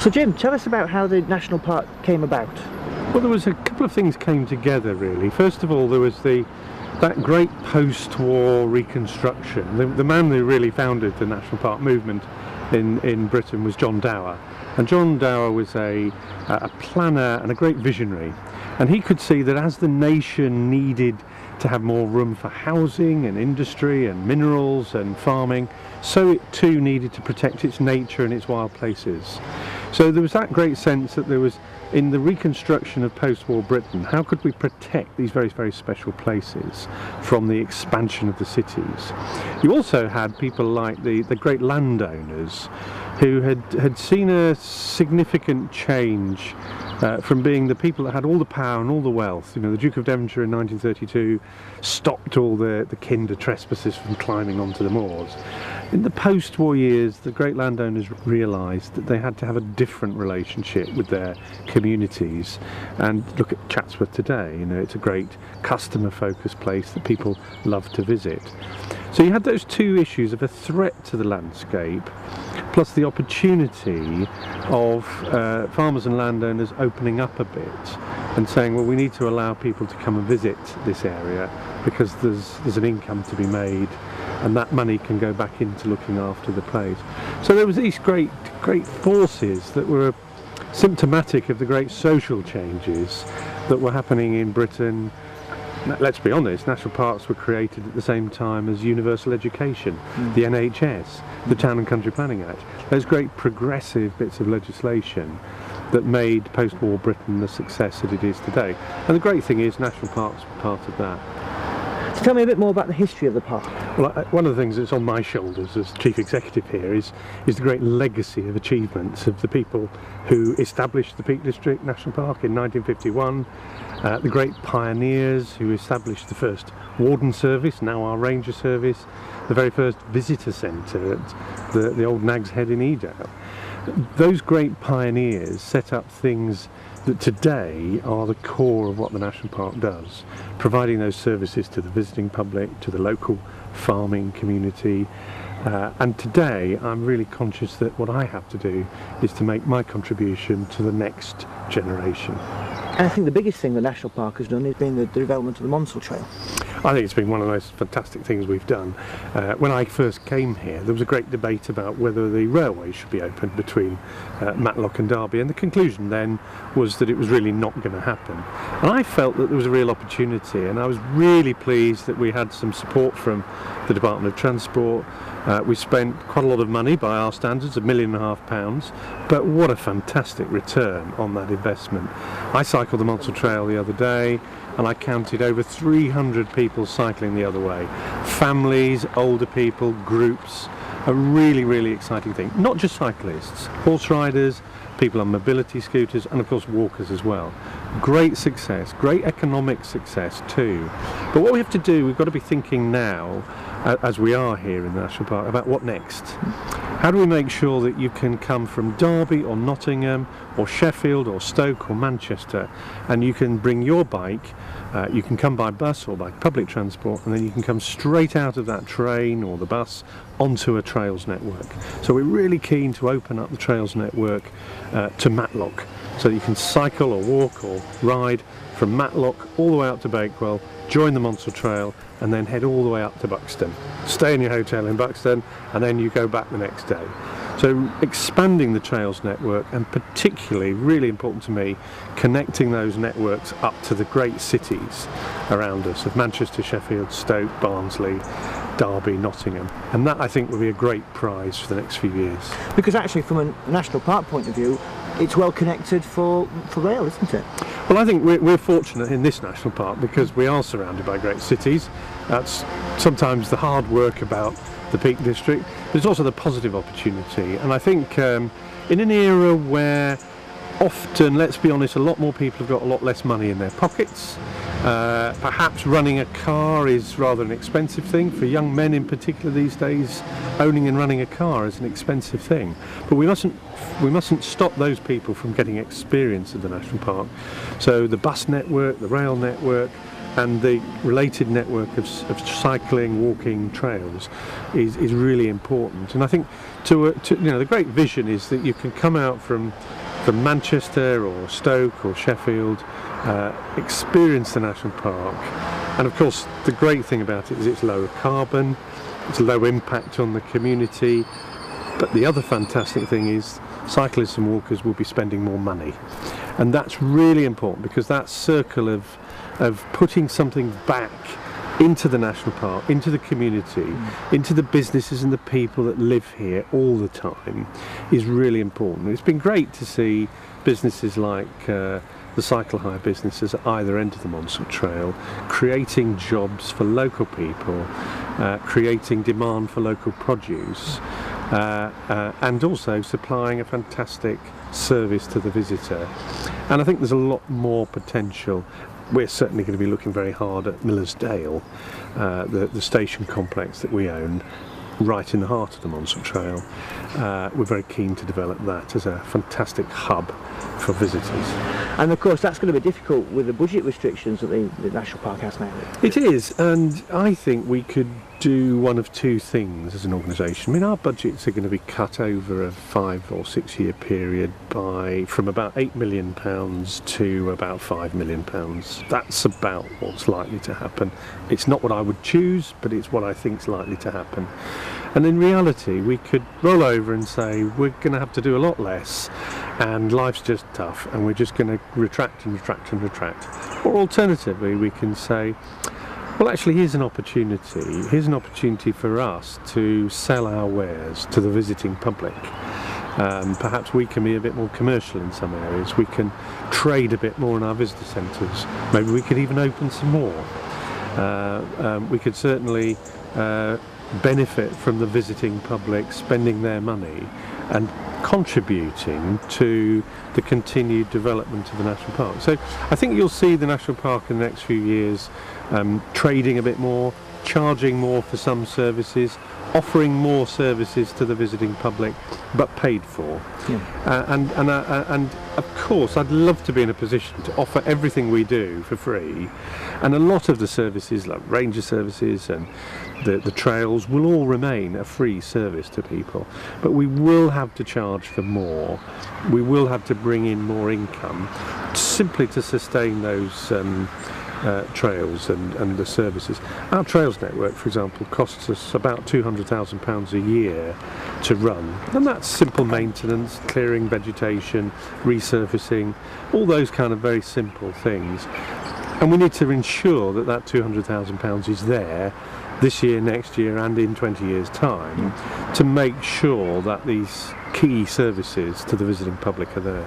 So Jim, tell us about how the national park came about. Well, there was a couple of things came together really. First of all, there was that great post-war reconstruction. The man who really founded the national park movement in Britain was John Dower. And John Dower was a planner and a great visionary. And he could see that as the nation needed to have more room for housing and industry and minerals and farming, so it too needed to protect its nature and its wild places. So there was that great sense that there was, in the reconstruction of post-war Britain, how could we protect these very, very special places from the expansion of the cities? You also had people like the great landowners who had seen a significant change from being the people that had all the power and all the wealth. You know, the Duke of Devonshire in 1932 stopped all the kinder trespassers from climbing onto the moors. In the post-war years, the great landowners realised that they had to have a different relationship with their communities. And look at Chatsworth today, you know, it's a great customer-focused place that people love to visit. So you had those two issues of a threat to the landscape, plus the opportunity of farmers and landowners opening up a bit and saying, well, we need to allow people to come and visit this area because there's an income to be made, and that money can go back into looking after the place. So there was these great forces that were symptomatic of the great social changes that were happening in Britain. Let's be honest, national parks were created at the same time as universal education, the NHS, the Town and Country Planning Act. Those great progressive bits of legislation that made post-war Britain the success that it is today. And the great thing is national parks were part of that. So tell me a bit more about the history of the park. Well, one of the things that's on my shoulders as chief executive here is the great legacy of achievements of the people who established the Peak District National Park in 1951, the great pioneers who established the first warden service, now our ranger service, the very first visitor centre at the old Nag's Head in Edale. Those great pioneers set up things that today are the core of what the national park does, providing those services to the visiting public, to the local farming community. And today I'm really conscious that what I have to do is to make my contribution to the next generation. And I think the biggest thing the national park has done has been the development of the Monsal Trail. I think it's been one of the most fantastic things we've done. When I first came here, there was a great debate about whether the railway should be opened between Matlock and Derby, and the conclusion then was that it was really not going to happen. And I felt that there was a real opportunity, and I was really pleased that we had some support from the Department of Transport. We spent quite a lot of money by our standards, £1.5 million, but what a fantastic return on that investment. I cycled the Monsal Trail the other day, and I counted over 300 people cycling the other way. Families, older people, groups. A really, really exciting thing. Not just cyclists, horse riders, people on mobility scooters, and of course walkers as well. Great success, great economic success too. But what we have to do, we've got to be thinking now, as we are here in the National Park, about what next. How do we make sure that you can come from Derby or Nottingham or Sheffield or Stoke or Manchester, and you can bring your bike, you can come by bus or by public transport, and then you can come straight out of that train or the bus onto a trails network. So we're really keen to open up the trails network to Matlock, so that you can cycle or walk or ride from Matlock all the way up to Bakewell, join the Monsal Trail, and then head all the way up to Buxton. Stay in your hotel in Buxton, and then you go back the next day. So expanding the trails network, and particularly, really important to me, connecting those networks up to the great cities around us of Manchester, Sheffield, Stoke, Barnsley, Derby, Nottingham. And that, I think, will be a great prize for the next few years. Because actually, from a national park point of view, it's well connected for rail, isn't it? Well, I think we're fortunate in this national park because we are surrounded by great cities. That's sometimes the hard work about the Peak District, but it's also the positive opportunity. And I think in an era where often, let's be honest, a lot more people have got a lot less money in their pockets. Perhaps running a car is rather an expensive thing. For young men in particular these days, owning and running a car is an expensive thing. But we mustn't stop those people from getting experience of the national park. So the bus network, the rail network, and the related network of cycling, walking trails is really important. And I think the great vision is that you can come out from Manchester or Stoke or Sheffield, experience the national park, and of course the great thing about it is it's low carbon, it's low impact on the community, but the other fantastic thing is cyclists and walkers will be spending more money, and that's really important, because that circle of putting something back into the national park, into the community, into the businesses and the people that live here all the time is really important. It's been great to see businesses like the cycle hire businesses at either end of the Monsal Trail creating jobs for local people, creating demand for local produce, and also supplying a fantastic service to the visitor. And I think there's a lot more potential. We're certainly going to be looking very hard at Millersdale, the station complex that we own, right in the heart of the Monsal Trail. We're very keen to develop that as a fantastic hub for visitors. And of course that's going to be difficult with the budget restrictions that the National Park has now. It is, and I think we could do one of two things as an organisation. I mean, our budgets are going to be cut over a 5 or 6 year period from about £8 million to about £5 million. That's about what's likely to happen. It's not what I would choose, but it's what I think is likely to happen. And in reality, we could roll over and say we're going to have to do a lot less, and life's just tough, and we're just going to retract and retract and retract. Or alternatively, we can say, well, actually, here's an opportunity. Here's an opportunity for us to sell our wares to the visiting public. Perhaps we can be a bit more commercial in some areas. We can trade a bit more in our visitor centres. Maybe we could even open some more. We could certainly benefit from the visiting public spending their money and contributing to the continued development of the national park. So I think you'll see the national park in the next few years trading a bit more, charging more for some services, offering more services to the visiting public, but paid for. Yeah. And of course, I'd love to be in a position to offer everything we do for free, and a lot of the services, like ranger services and the trails, will all remain a free service to people. But we will have to charge for more. We will have to bring in more income simply to sustain those trails and the services. Our trails network, for example, costs us about £200,000 a year to run, and that's simple maintenance, clearing vegetation, resurfacing, all those kind of very simple things. And we need to ensure that that £200,000 is there this year, next year, and in 20 years' time to make sure that these key services to the visiting public are there.